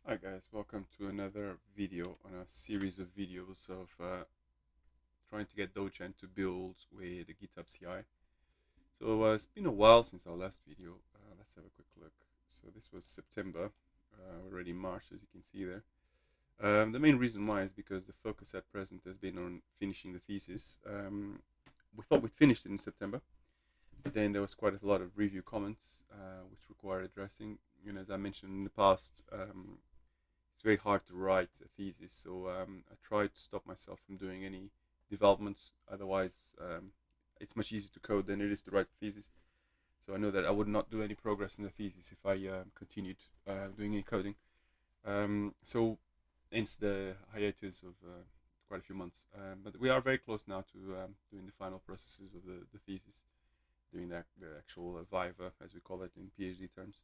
Hi guys, welcome to another video on a series of videos of trying to get Dogen to build with the GitHub CI. So it's been a while since our last video. Let's have a quick look. So this was September, already March as you can see there. The main reason why is because the focus at present has been on finishing the thesis. We thought we'd finished it in September, but then there was quite a lot of review comments which required addressing. As I mentioned in the past, it's very hard to write a thesis, so I try to stop myself from doing any development. Otherwise, it's much easier to code than it is to write a thesis. So I know that I would not do any progress in the thesis if I continued doing any coding. So hence the hiatus of quite a few months. But we are very close now to doing the final processes of the thesis, doing the actual viva, as we call it in PhD terms.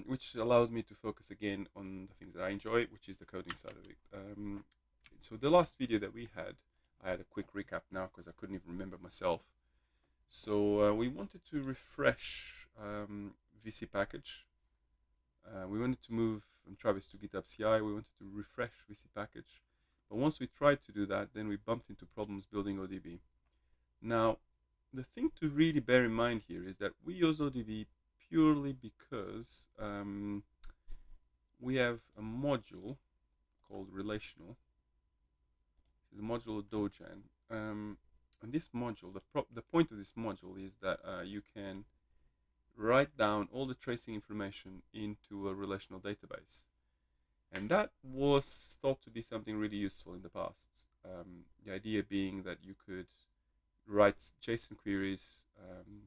Which allows me to focus again on the things that I enjoy, which is the coding side of it. So the last video that we had, I had a quick recap now because I couldn't even remember myself. So we wanted to refresh VC package. We wanted to move from Travis to GitHub CI. We wanted to refresh VC package. But once we tried to do that, then we bumped into problems building ODB. Now, the thing to really bear in mind here is that we use ODB purely because we have a module called relational. This is a module of Dogen. And this module, the point of this module is that you can write down all the tracing information into a relational database. And that was thought to be something really useful in the past. The idea being that you could write JSON queries,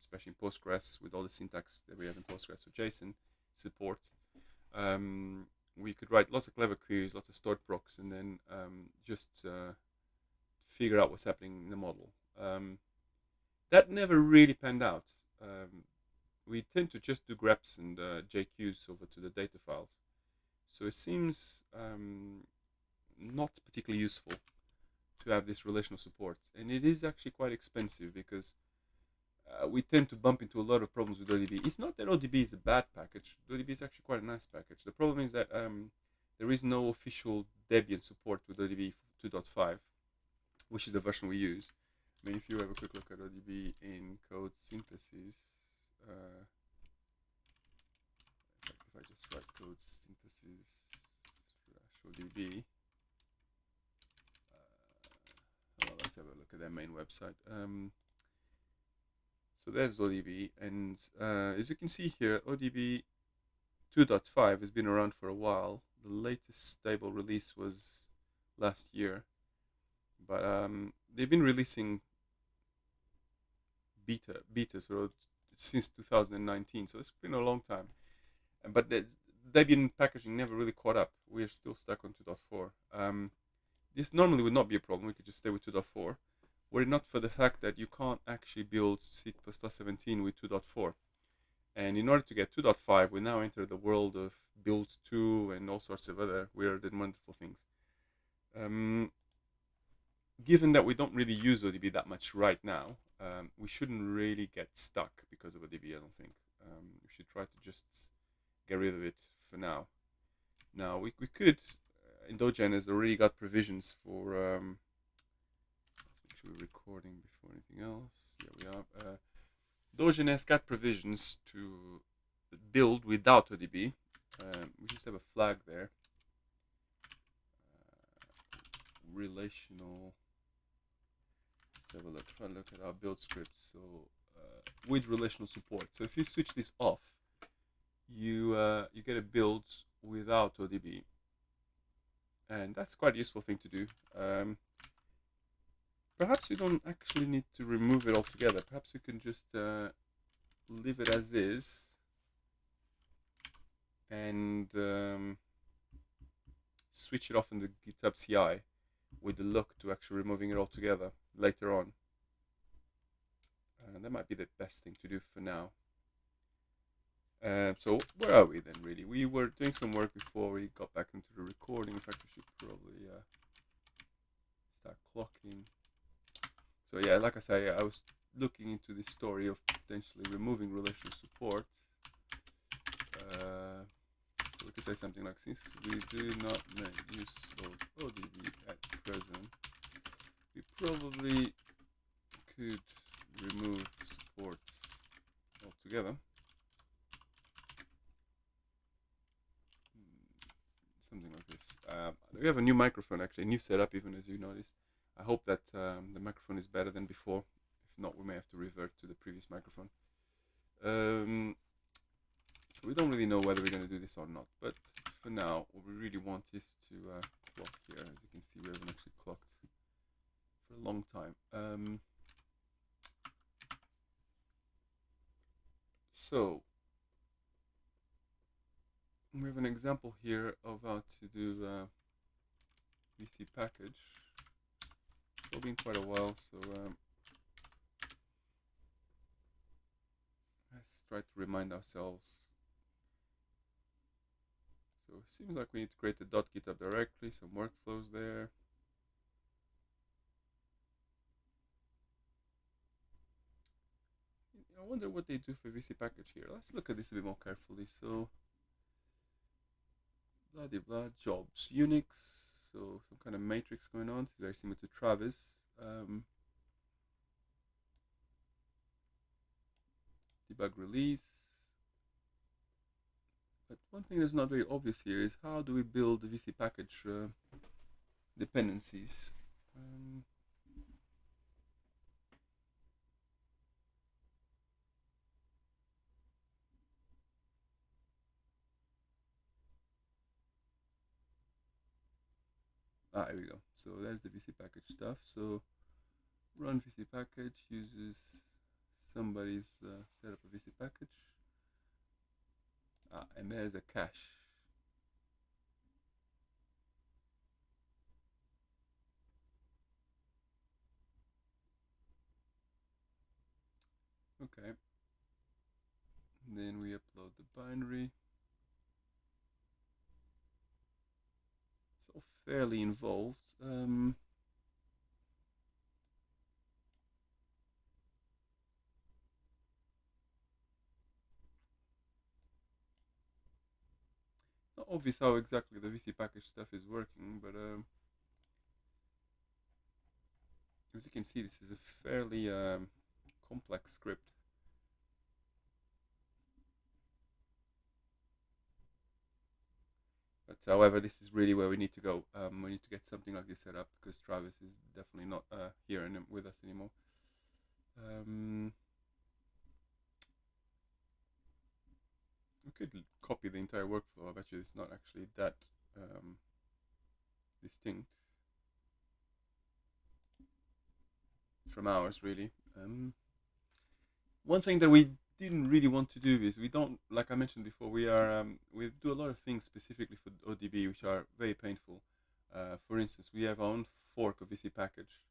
especially in Postgres with all the syntax that we have in Postgres for JSON support. We could write lots of clever queries, lots of stored procs, and then just figure out what's happening in the model. That never really panned out. We tend to just do greps and JQs over to the data files. So it seems not particularly useful to have this relational support, and it is actually quite expensive because we tend to bump into a lot of problems with ODB. It's not that ODB is a bad package. ODB is actually quite a nice package. The problem is that there is no official Debian support with ODB 2.5, which is the version we use. I mean, if you have a quick look at ODB in code synthesis, if I just write code synthesis ODB, well, let's have a look at their main website. So there's ODB, and as you can see here, ODB 2.5 has been around for a while. The latest stable release was last year, but they've been releasing betas since 2019, so it's been a long time. But Debian packaging never really caught up. We're still stuck on 2.4. This normally would not be a problem. We could just stay with 2.4. Were it not for the fact that you can't actually build C++ 17 with 2.4. And in order to get 2.5, we now enter the world of build 2 and all sorts of other weird and wonderful things. Given that we don't really use ODB that much right now, we shouldn't really get stuck because of ODB, I don't think. We should try to just get rid of it for now. Now, we could, Dogen has already got provisions for, let's make sure we're recording before anything else. Yeah, we are. Dogen has got provisions to build without ODB. We just have a flag there. Relational. Let's have a look. If I look at our build script, so with relational support. So if you switch this off, you get a build without ODB, and that's quite a useful thing to do. Perhaps you don't actually need to remove it altogether. Perhaps you can just leave it as is and switch it off in the GitHub CI with the look to actually removing it altogether later on. That might be the best thing to do for now. So where are we then, really? We were doing some work before we got back into the recording. In fact, we should probably start clocking. So yeah, like I say, I was looking into this story of potentially removing relational support. So we could say something like, since we do not make use of ODB at present, we probably could remove support altogether. Something like this. We have a new microphone, actually, a new setup, even, as you noticed. I hope that the microphone is better than before. If not, we may have to revert to the previous microphone. So we don't really know whether we're going to do this or not, but for now, what we really want is to clock here. As you can see, we haven't actually clocked for a long time. So we have an example here of how to do VC package. It's been quite a while, so let's try to remind ourselves. So it seems like we need to create a .github directly, some workflows there. I wonder what they do for VC package here. Let's look at this a bit more carefully. So blah de blah jobs Unix. So some kind of matrix going on. It's very similar to Travis. Debug release. But one thing that's not very obvious here is how do we build the VC package dependencies. Here we go. So there's the VC package stuff. So run VC package uses somebody's setup a VC package. And there's a cache. Okay. And then we upload the binary. It's all fairly involved. Not obvious how exactly the VC package stuff is working, but as you can see, this is a fairly complex script. But however, this is really where we need to go. We need to get something like this set up because Travis is definitely not here with us anymore. We could copy the entire workflow. I bet you it's not actually that distinct from ours, really. One thing that we didn't really want to do is we don't, like I mentioned before, we do a lot of things specifically for ODB which are very painful. For instance, we have our own fork of VC package,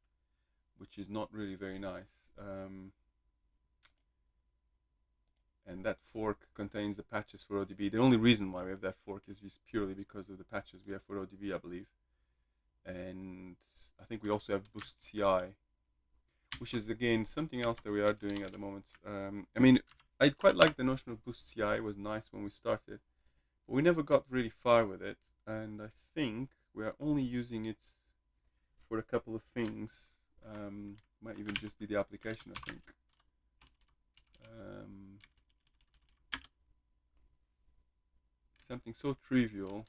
which is not really very nice. And that fork contains the patches for ODB. The only reason why we have that fork is purely because of the patches we have for ODB, I believe. And I think we also have Boost CI, which is again something else that we are doing at the moment. I mean, I quite like the notion of Boost CI. It was nice when we started, but we never got really far with it. And I think we are only using it for a couple of things. Might even just be the application, I think. Something so trivial.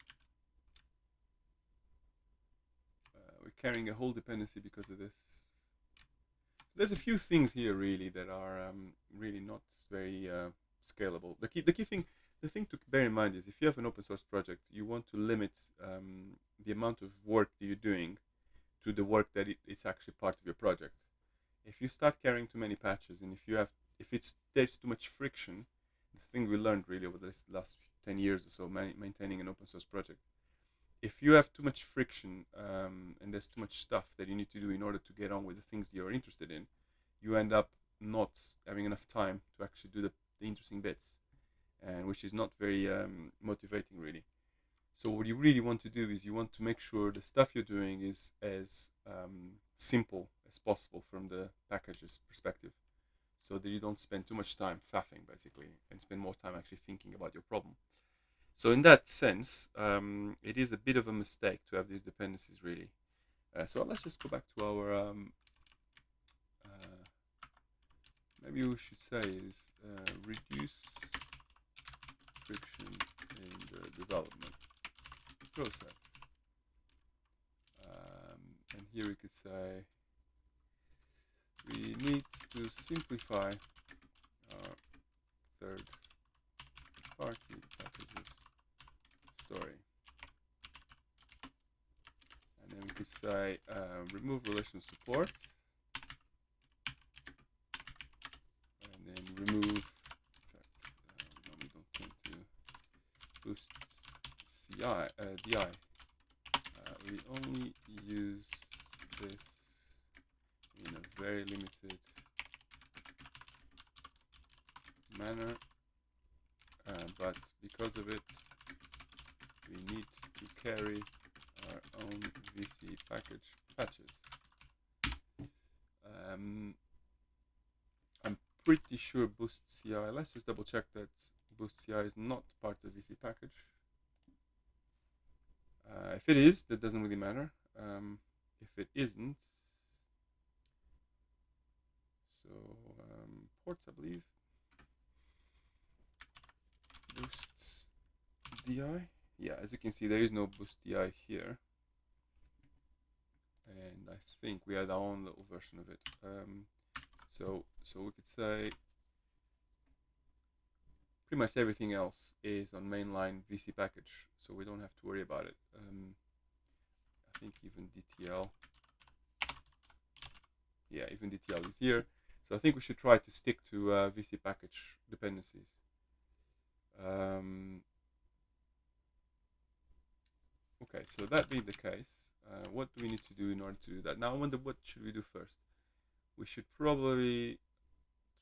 We're carrying a whole dependency because of this. There's a few things here really that are really not very scalable. The thing to bear in mind is if you have an open source project, you want to limit the amount of work that you're doing to the work that it's actually part of your project. If you start carrying too many patches, and there's too much friction, the thing we learned really over the last 10 years or so maintaining an open source project, if you have too much friction and there's too much stuff that you need to do in order to get on with the things you're interested in, you end up not having enough time to actually do the interesting bits, and which is not very motivating really. So what you really want to do is you want to make sure the stuff you're doing is as simple as possible from the package's perspective, so that you don't spend too much time faffing basically and spend more time actually thinking about your problem. So in that sense, it is a bit of a mistake to have these dependencies, really. So let's just go back to our, uh, maybe we should say is reduce friction in the development process. And here we could say we need to simplify our third-party packages story. And then we could say remove relational support, and then remove, in fact, no, we don't want to boost CI, DI. We only use this in a very limited manner, but because of it, we need to carry our own VC package patches. I'm pretty sure Boost CI, let's just double check that Boost CI is not part of VC package. If it is, that doesn't really matter. If it isn't, so ports, I believe, Boost DI. Yeah, as you can see, there is no Boost DI here. And I think we had our own little version of it. So we could say pretty much everything else is on mainline VC package, so we don't have to worry about it. I think even DTL, yeah, even DTL is here. So I think we should try to stick to VC package dependencies. Okay, so that being the case, what do we need to do in order to do that? Now I wonder, what should we do first? We should probably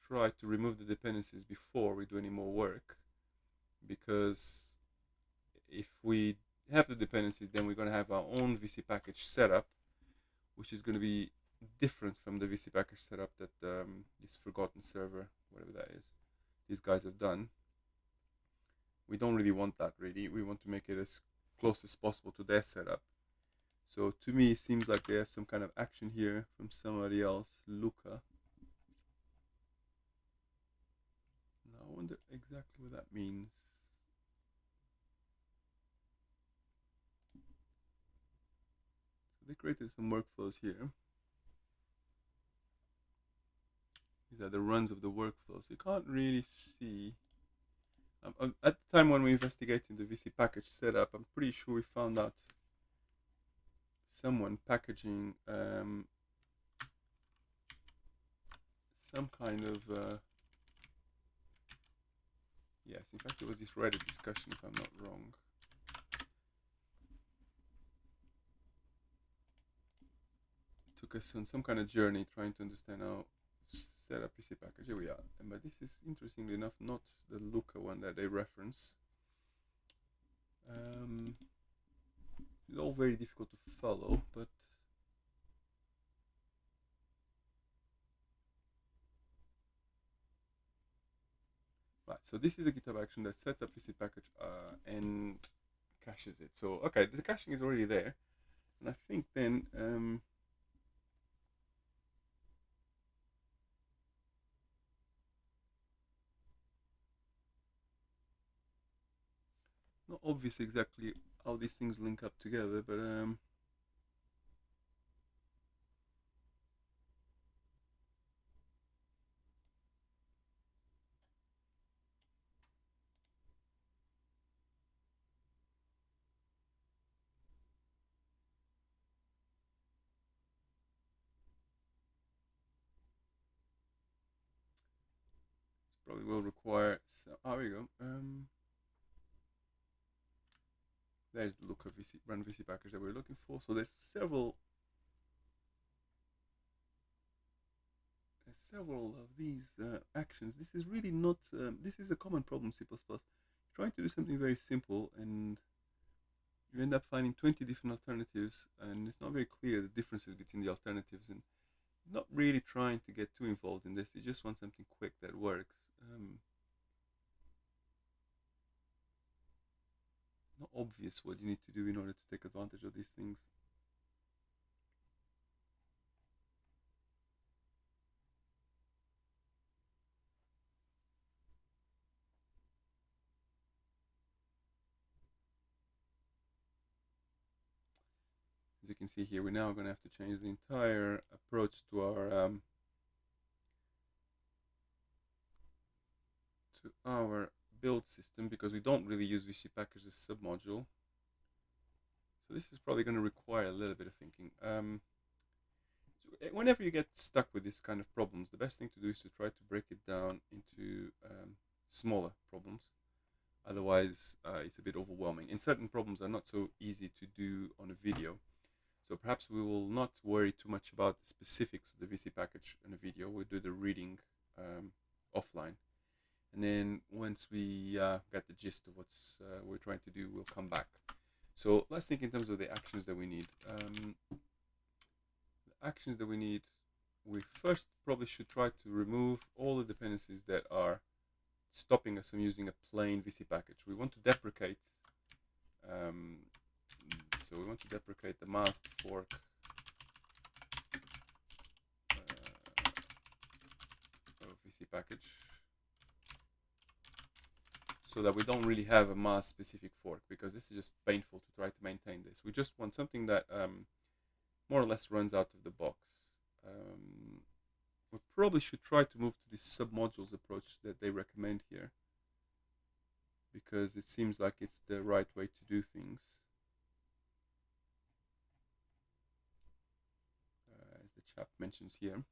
try to remove the dependencies before we do any more work, because if we have the dependencies, then we're going to have our own VC package setup, which is going to be different from the VC package setup that this forgotten server, whatever that is, these guys have done. We don't really want that, really. We want to make it as close as possible to their setup. So to me, it seems like they have some kind of action here from somebody else, Luca. Now I wonder exactly what that means. So they created some workflows here. These are the runs of the workflow. So you can't really see. At the time when we investigated the VC package setup, I'm pretty sure we found out someone packaging some kind of yes, in fact it was this Reddit discussion, if I'm not wrong. It took us on some kind of journey trying to understand how to set up VC package. Here we are. But this is, interestingly enough, not the Luca one that they reference. It's all very difficult to follow, but right, so this is a GitHub action that sets up VC package and caches it. So okay, the caching is already there, and I think then not obvious exactly how these things link up together, but probably will require. So, there we go. There's the Looker VC run VC package that we're looking for. So there's several of these actions. This is really not. This is a common problem in C++. Trying to do something very simple, and you end up finding 20 different alternatives, and it's not very clear the differences between the alternatives, and not really trying to get too involved in this. You just want something quick that works. not obvious what you need to do in order to take advantage of these things. As you can see here, we're now going to have to change the entire approach to our build system, because we don't really use VC package as a submodule. So this is probably going to require a little bit of thinking. Whenever you get stuck with this kind of problems, the best thing to do is to try to break it down into smaller problems. Otherwise, it's a bit overwhelming. And certain problems are not so easy to do on a video. So perhaps we will not worry too much about the specifics of the VC package in a video. We'll do the reading offline. And then once we get the gist of what we're trying to do, we'll come back. So let's think in terms of the actions that we need. The actions that we need, we first probably should try to remove all the dependencies that are stopping us from using a plain VC package. We want to deprecate so we want to deprecate the MASD fork of VC package, so that we don't really have a MASD specific fork, because this is just painful to try to maintain this. We just want something that more or less runs out of the box. We probably should try to move to this submodules approach that they recommend here, because it seems like it's the right way to do things. As the chap mentions here.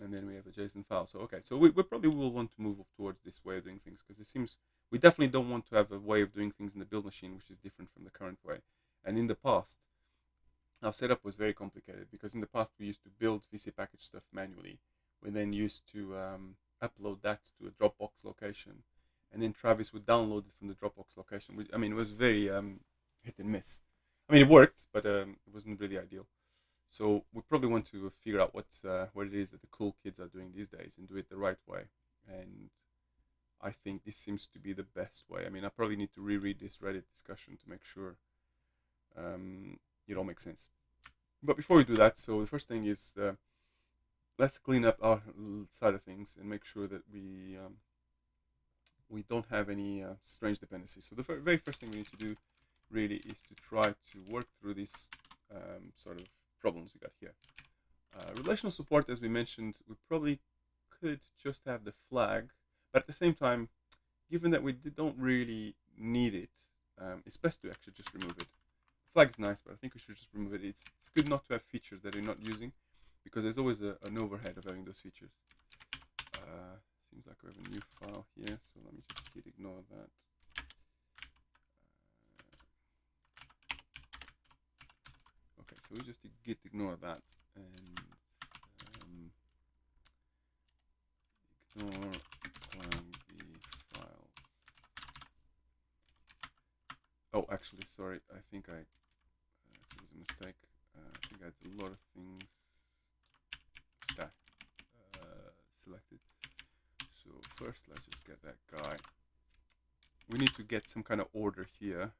And then we have a JSON file. So okay, so we probably will want to move towards this way of doing things, because it seems we definitely don't want to have a way of doing things in the build machine which is different from the current way. And in the past, our setup was very complicated, because in the past we used to build VC package stuff manually. We then used to upload that to a Dropbox location, and then Travis would download it from the Dropbox location. I mean, it was very hit and miss. I mean, it worked, but it wasn't really ideal. So we probably want to figure out what it is that the cool kids are doing these days and do it the right way. And I think this seems to be the best way. I mean, I probably need to reread this Reddit discussion to make sure it all makes sense. But before we do that, so the first thing is let's clean up our side of things and make sure that we don't have any strange dependencies. So the very first thing we need to do really is to try to work through these sort of problems we got here. Relational support, as we mentioned, we probably could just have the flag, but at the same time, given that we don't really need it, it's best to actually just remove it. The flag is nice, but I think we should just remove it. It's good not to have features that you're not using, because there's always an overhead of having those features. Seems like we have a new file here, so let me just git ignore that. Okay, so we just git ignore that and ignore the file. Oh, actually, sorry, I think it was a mistake. I think I had a lot of things selected. So first, let's just get that guy. We need to get some kind of order here.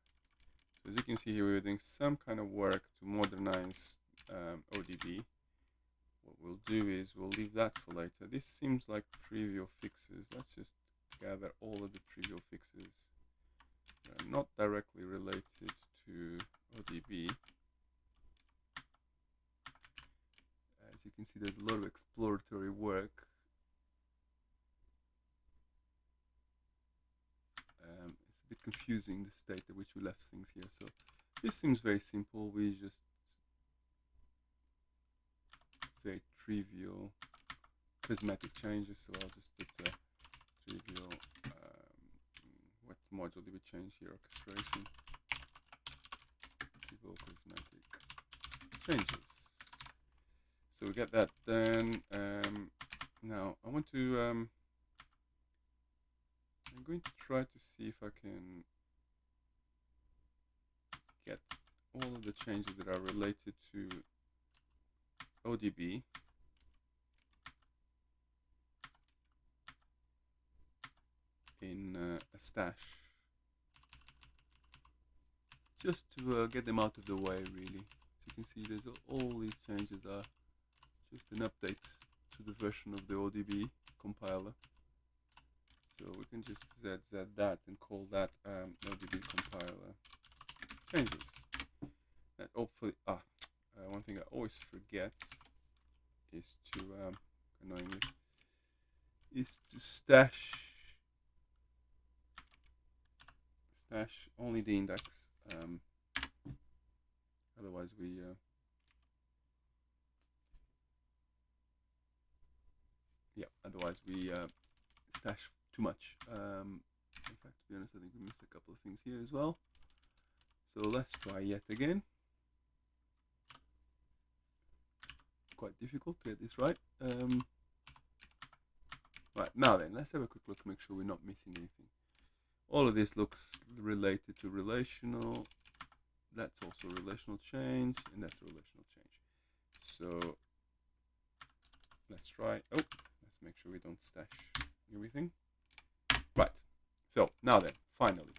So as you can see here, we're doing some kind of work to modernize ODB. What we'll do is we'll leave that for later. This seems like trivial fixes. Let's just gather all of the trivial fixes that are not directly related to ODB. As you can see, there's a lot of exploratory work. It's a bit confusing, the state at which we left things here. So this seems very simple. We just very trivial cosmetic changes. So I'll just put trivial. What module did we change here? Orchestration. Trivial cosmetic changes. So we get that done. Now I want to. I'm going to try to see if I can get all of the changes that are related to ODB in a stash, just to get them out of the way, really. As you can see, there's all these changes are just an update to the version of the ODB compiler. So we can just zz that and call that ODB compiler changes. And hopefully, one thing I always forget is to, annoyingly, is to stash only the index. Otherwise, we stash too much. In fact, to be honest, I think we missed a couple of things here as well. So let's try yet again. Quite difficult to get this right. Right, now then, let's have a quick look, make sure we're not missing anything. All of this looks related to relational. That's also a relational change, and that's a relational change. So let's try. Oh, let's make sure we don't stash everything. Right. So now then, finally,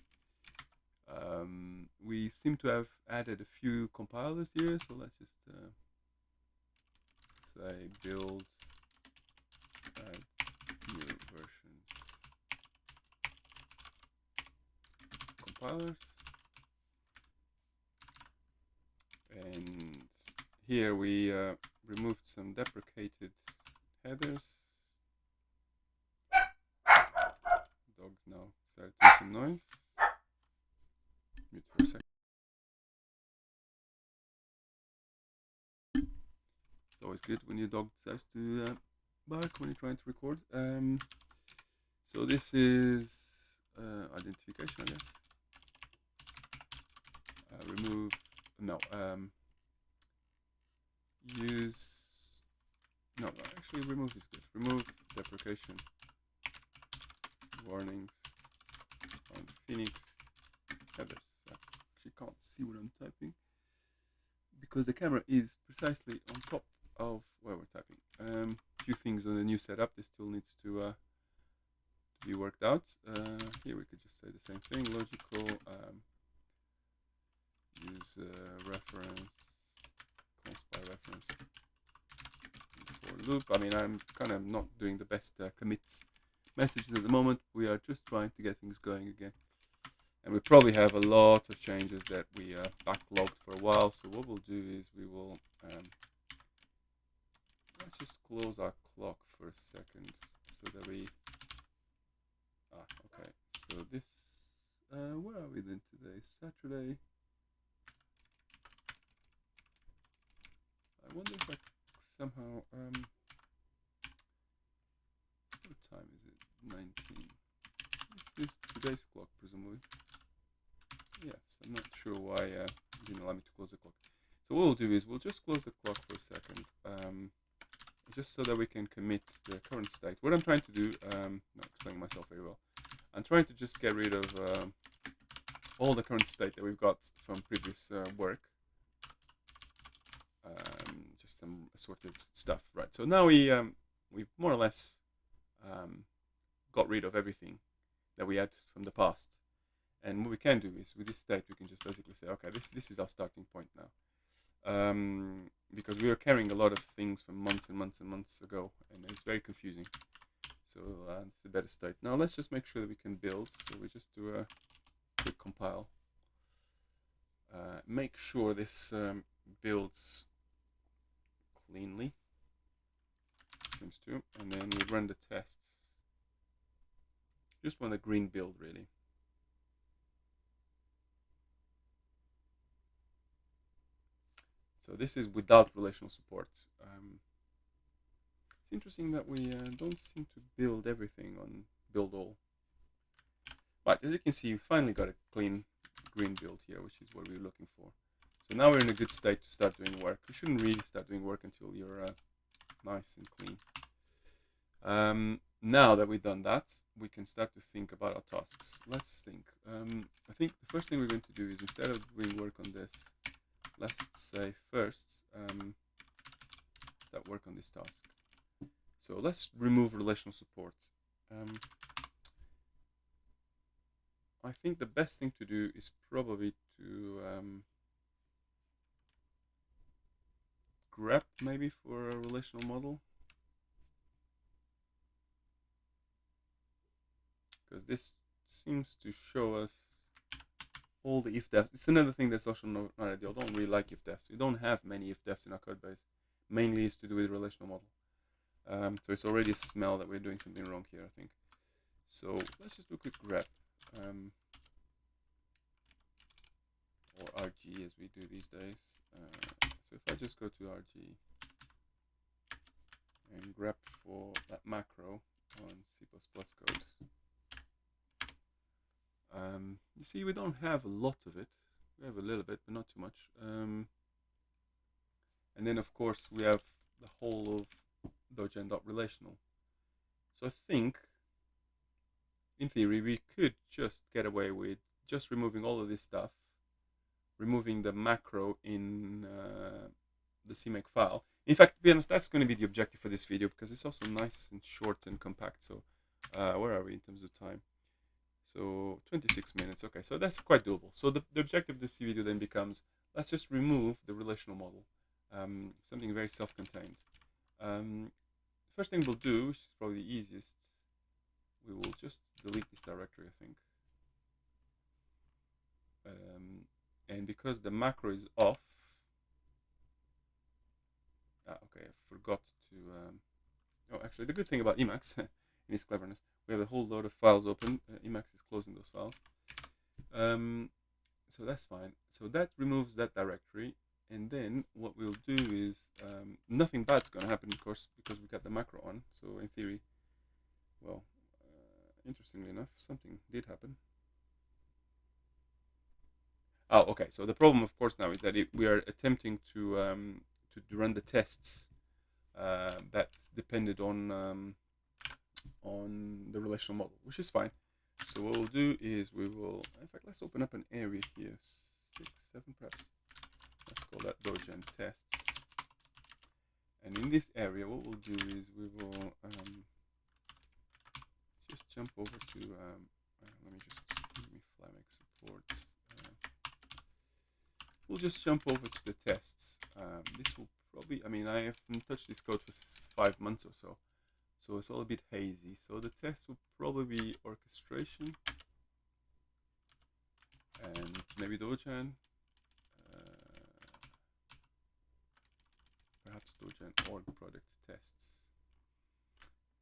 we seem to have added a few compilers here. So let's just say build add new versions compilers, and here we removed some deprecated headers. Dogs now started to do some noise. Mute for a second. It's always good when your dog decides to bark when you're trying to record. So this is identification, I guess. Remove, no, use, no, actually remove is good. Remove deprecation warnings on Phoenix headers. I actually can't see what I'm typing because the camera is precisely on top of where we're typing. A few things on the new setup, this still needs to be worked out. Here we could just say the same thing, logical, use reference, const by reference for loop. I mean, I'm kind of not doing the best commit messages at the moment. We are just trying to get things going again. And we probably have a lot of changes that we backlogged for a while. So what we'll do is we will, let's just close our clock for a second so that we, okay. So this, where are we then today? Saturday. I wonder if I somehow, what time is it? 19. This is today's clock, presumably. Yes, I'm not sure why it didn't allow me to close the clock. So what we'll do is we'll just close the clock for a second, just so that we can commit the current state. What I'm trying to do, not explaining myself very well, I'm trying to just get rid of all the current state that we've got from previous work. Just some assorted stuff, right? So now we've more or less got rid of everything that we had from the past. And what we can do is with this state, we can just basically say, okay, this is our starting point now. Because we were carrying a lot of things from months and months and months ago, and it's very confusing. So it's a better state. Now let's just make sure that we can build. So we just do a quick compile. Make sure this builds cleanly, seems to, and then we run the tests. Just want a green build, really. So this is without relational support. It's interesting that we don't seem to build everything on build all. Right, as you can see, we finally got a clean green build here, which is what we were looking for. So now we're in a good state to start doing work. We shouldn't really start doing work until you're nice and clean. Now that we've done that, we can start to think about our tasks. Let's think. I think the first thing we're going to do is, instead of doing work on this, let's say first that work on this task. So let's remove relational support. I think the best thing to do is probably to grep maybe for a relational model, because this seems to show us all the if-defs. It's another thing that's also not ideal. I don't really like if-defs. We don't have many if-defs in our code base. Mainly it's to do with relational model. So it's already a smell that we're doing something wrong here, I think. So let's just do a quick grep. Or RG as we do these days. So if I just go to RG and grep for that macro on C++ code, you see we don't have a lot of it. We have a little bit, but not too much. And then of course we have the whole of Dogen.relational. So I think, in theory, we could just get away with just removing all of this stuff, removing the macro in the CMake file. In fact, to be honest, that's going to be the objective for this video, because it's also nice and short and compact. So where are we in terms of time? So 26 minutes. Okay, so that's quite doable. So the objective of this video then becomes, let's just remove the relational model, something very self-contained. First thing we'll do, which is probably the easiest, we will just delete this directory, I think. And because the macro is off, okay, I forgot to, oh, actually, the good thing about Emacs, in its cleverness, we have a whole load of files open. Emacs is closing those files. So that's fine. So that removes that directory. And then what we'll do is, nothing bad's going to happen, of course, because we got the macro on. So in theory, well, interestingly enough, something did happen. Oh, okay. So the problem, of course, now is that we are attempting to run the tests that depended on the relational model, which is fine. So what we'll do is we will, in fact, let's open up an area here, 6, 7 perhaps. Let's call that Dogen tests. And in this area, what we'll do is we will just jump over to, let me just give me Flamex support. We'll just jump over to the tests. This will probably, I mean, I haven't touched this code for 5 months or so. So it's all a bit hazy. So the test will probably be orchestration and maybe Dogen, perhaps Dogen org product tests.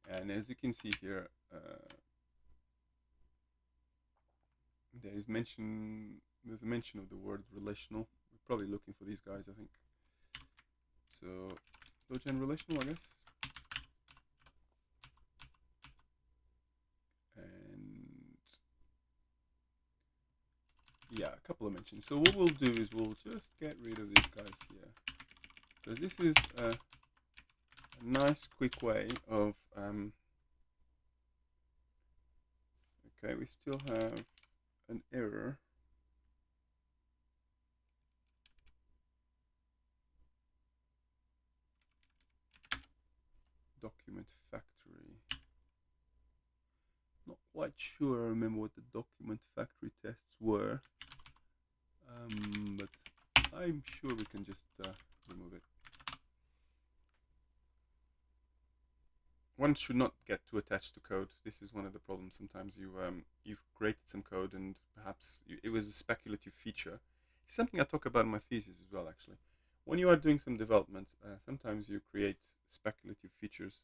And as you can see here, there's a mention of the word relational. We're probably looking for these guys, I think. So Dogen relational, I guess. Yeah, a couple of mentions. So what we'll do is we'll just get rid of these guys here. So this is a nice quick way of, okay, we still have an error. Document factory. Not quite sure I remember what the document factory tests were, but I'm sure we can just remove it. One should not get too attached to code. This is one of the problems. Sometimes you've created some code and perhaps it was a speculative feature. It's something I talk about in my thesis as well, actually. When you are doing some development, sometimes you create speculative features,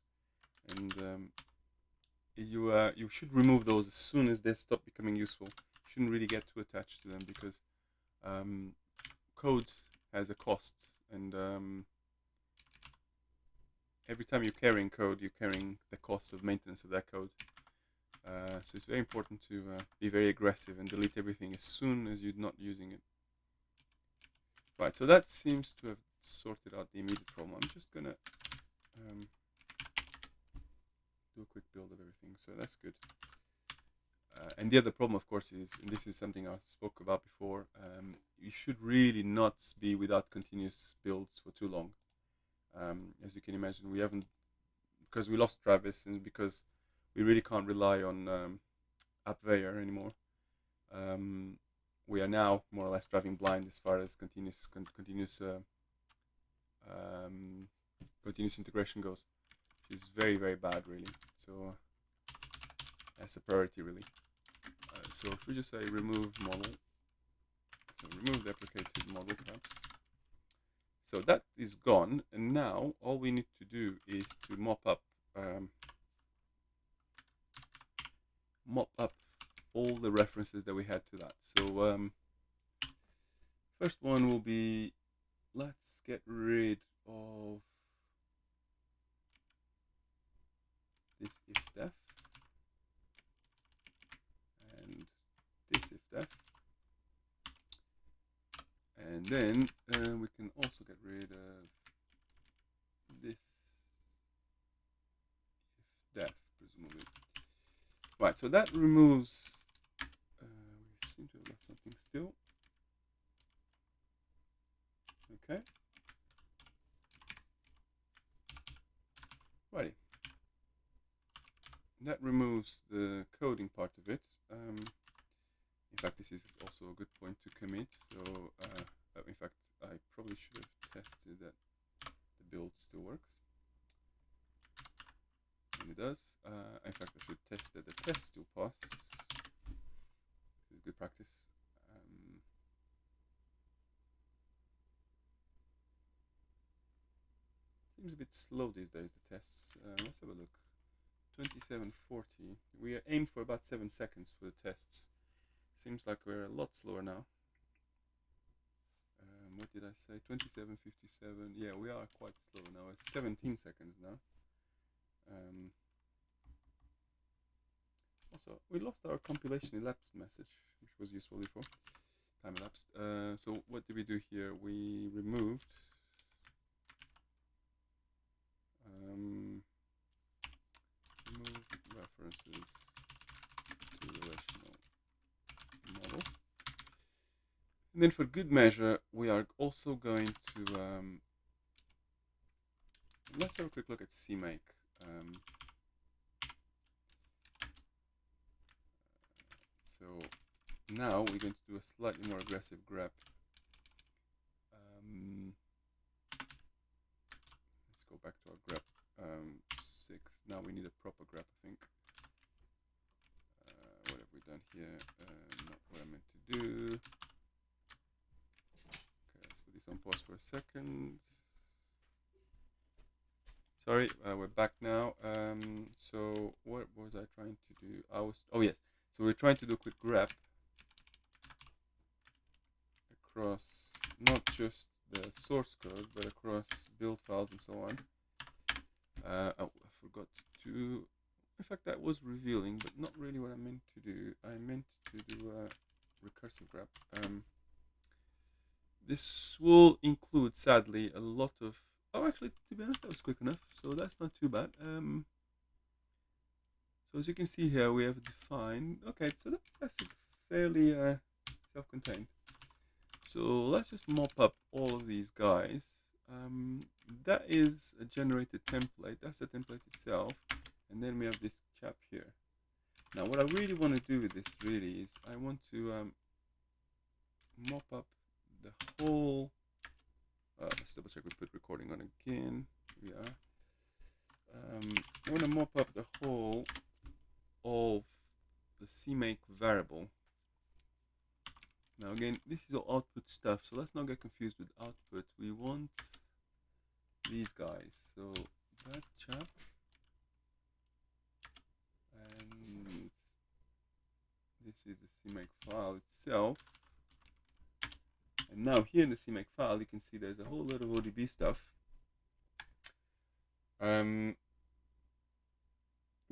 and you should remove those as soon as they stop becoming useful. You shouldn't really get too attached to them, because code has a cost, and every time you're carrying code, you're carrying the cost of maintenance of that code. So it's very important to be very aggressive and delete everything as soon as you're not using it. Right, so that seems to have sorted out the immediate problem. I'm just gonna do a quick build of everything, so that's good. And the other problem, of course, is, and this is something I spoke about before, you should really not be without continuous builds for too long. As you can imagine, we haven't, because we lost Travis and because we really can't rely on AppVeyor anymore. We are now more or less driving blind as far as continuous integration goes, which is very, very bad, really. So that's a priority, really. So if we just say remove model, so remove deprecated model perhaps. So that is gone, and now all we need to do is to mop up all the references that we had to that. So first one will be, let's get rid of this ifdef and this ifdef, and then we can also get rid of this ifdef, presumably. Right, so that removes, we seem to have left something still. Okay. Righty. That removes the coding part of it. In fact, this is also a good point to commit. So, in fact, I probably should have tested that the build still works. And it does. In fact, I should test that the test still passes. This is good practice. Seems a bit slow these days, the tests. Let's have a look. 2740. We aim for about 7 seconds for the tests. Seems like we're a lot slower now. What did I say? 2757. Yeah, we are quite slow now. It's 17 seconds now. Also, we lost our compilation elapsed message, which was useful before. Time elapsed. So what did we do here? We removed references to the relational model. And then for good measure, we are also going to, let's have a quick look at CMake. So now we're going to do a slightly more aggressive grep. Let's go back to our grep 6. Now we need a proper grep, I think. What have we done here? Not what I meant to do. Okay, let's put this on pause for a second. Sorry, we're back now. So what was I trying to do? Oh yes. So we're trying to do a quick grep across not just the source code, but across build files and so on. Oh, I forgot to. In fact, that was revealing, but not really what I meant to do. I meant to do a recursive grep. This will include, sadly, a lot of. Oh, actually, to be honest, that was quick enough, so that's not too bad. So as you can see here, we have defined. Okay, so that's fairly self-contained. So let's just mop up all of these guys. That is a generated template. That's the template itself, and then we have this chap here. Now, what I really want to do with this really is I want to mop up the whole. Let's double check we put recording on again. We are. I want to mop up the whole of the CMake variable. Now again, this is all output stuff, so let's not get confused with output. We want these guys. So that chap, and this is the CMake file itself. And now here in the CMake file, you can see there's a whole lot of ODB stuff. We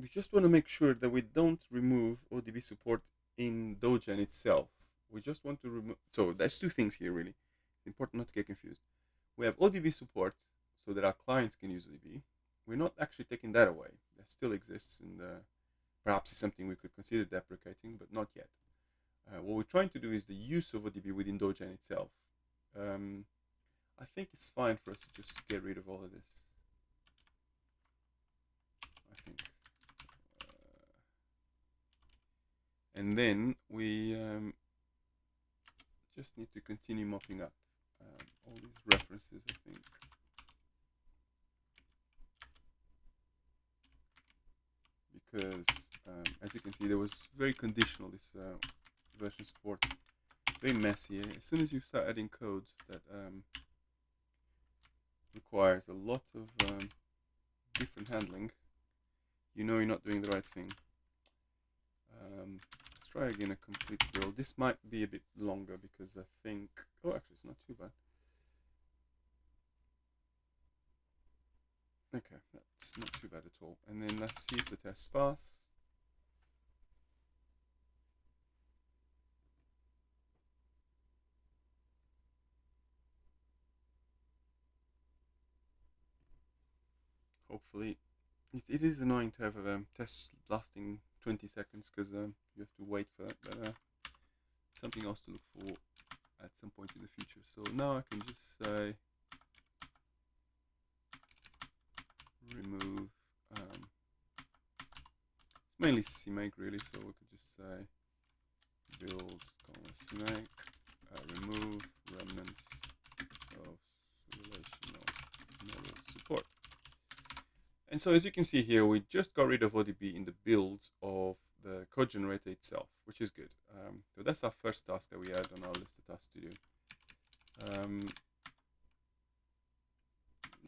just want to make sure that we don't remove ODB support in Dogen itself. We just want to remove. So there's two things here really. It's important not to get confused. We have ODB support so that our clients can use ODB. We're not actually taking that away. That still exists, and perhaps it's something we could consider deprecating, but not yet. What we're trying to do is the use of ODB within Dogen itself. I think it's fine for us to just get rid of all of this. I think. And then we just need to continue mopping up all these references, I think. Because as you can see, there was very conditional, this version support, very messy. As soon as you start adding code that requires a lot of different handling, you know you're not doing the right thing. Let's try again a complete build. This might be a bit longer because I think, oh, actually it's not too bad. Okay, that's not too bad at all. And then let's see if the tests pass. Hopefully. It is annoying to have tests lasting 20 seconds because you have to wait for that, but something else to look for at some point in the future. So now I can just say remove, it's mainly CMake really, so we could just say build CMake, remove remnants of relational model support. And so as you can see here, we just got rid of ODB in the build of the code generator itself, which is good. So that's our first task that we had on our list of tasks to do.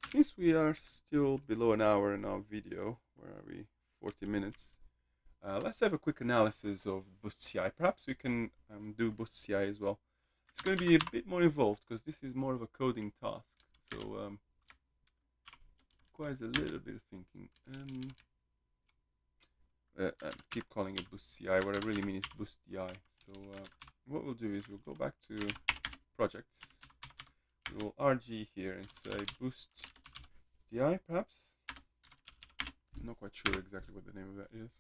Since we are still below an hour in our video, where are we? 40 minutes. Let's have a quick analysis of Boost CI. Perhaps we can do Boost CI as well. It's going to be a bit more involved because this is more of a coding task. So requires a little bit of thinking. I keep calling it Boost CI. What I really mean is Boost DI. So what we'll do is we'll go back to projects. We'll RG here and say Boost DI, perhaps. I'm not quite sure exactly what the name of that is.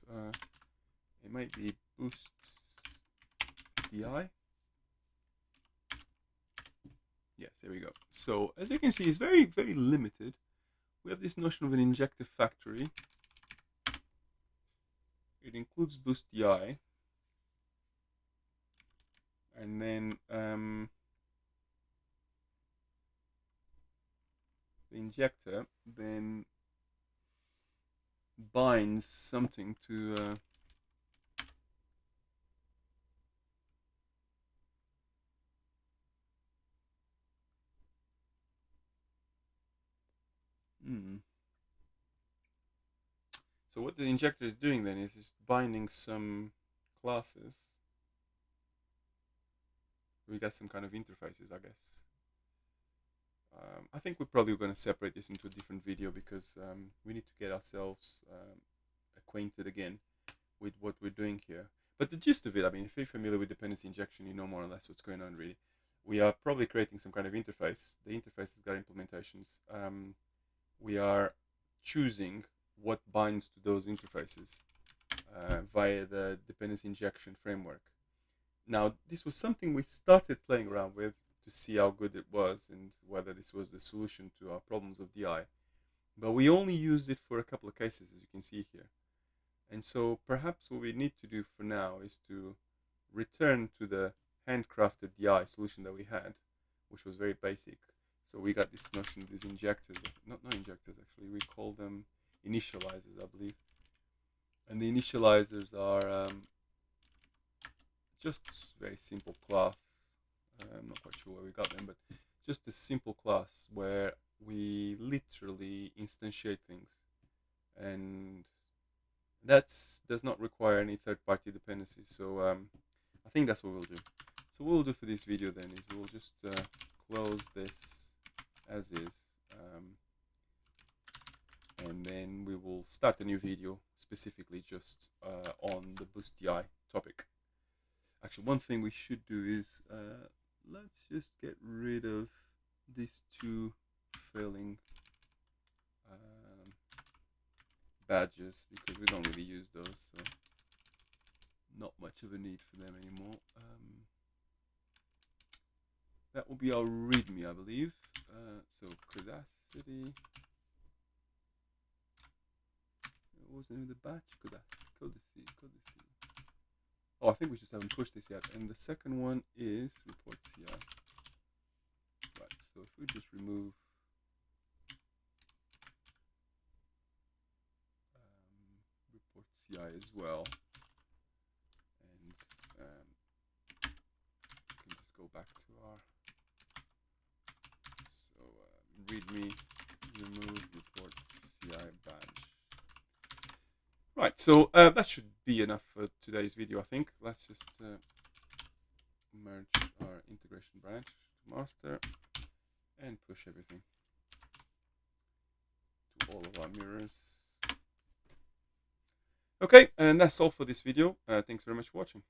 It might be Boost DI. Yes, there we go. So as you can see, it's very, very limited. We have this notion of an injective factory. It includes Boost DI. And then the injector then binds something to So what the injector is doing then is just binding some classes. We got some kind of interfaces, I guess. I think we're probably going to separate this into a different video because we need to get ourselves acquainted again with what we're doing here. But the gist of it, I mean, if you're familiar with dependency injection, you know more or less what's going on really. We are probably creating some kind of interface. The interface has got implementations. We are choosing what binds to those interfaces via the dependency injection framework. Now, this was something we started playing around with to see how good it was and whether this was the solution to our problems of DI. But we only used it for a couple of cases, as you can see here. And so perhaps what we need to do for now is to return to the handcrafted DI solution that we had, which was very basic. So we got this notion of these injectors, not injectors actually, we call them initializers, I believe. And the initializers are just very simple class. I'm not quite sure where we got them, but just a simple class where we literally instantiate things, and that does not require any third-party dependencies. So I think that's what we'll do. So what we'll do for this video then is we'll just close this as is, and then we will start a new video specifically just on the Boost DI topic. Actually, one thing we should do is let's just get rid of these two failing badges because we don't really use those, so not much of a need for them anymore. That will be our README, I believe. So codacity. It wasn't in the batch. Codacity. Oh, I think we just haven't pushed this yet. And the second one is report CI. Right. So if we just remove report CI as well, and we can just go back to our readme remove report CI badge. Right, so that should be enough for today's video, I think. Let's just merge our integration branch to master and push everything to all of our mirrors. Okay, and that's all for this video. Thanks very much for watching.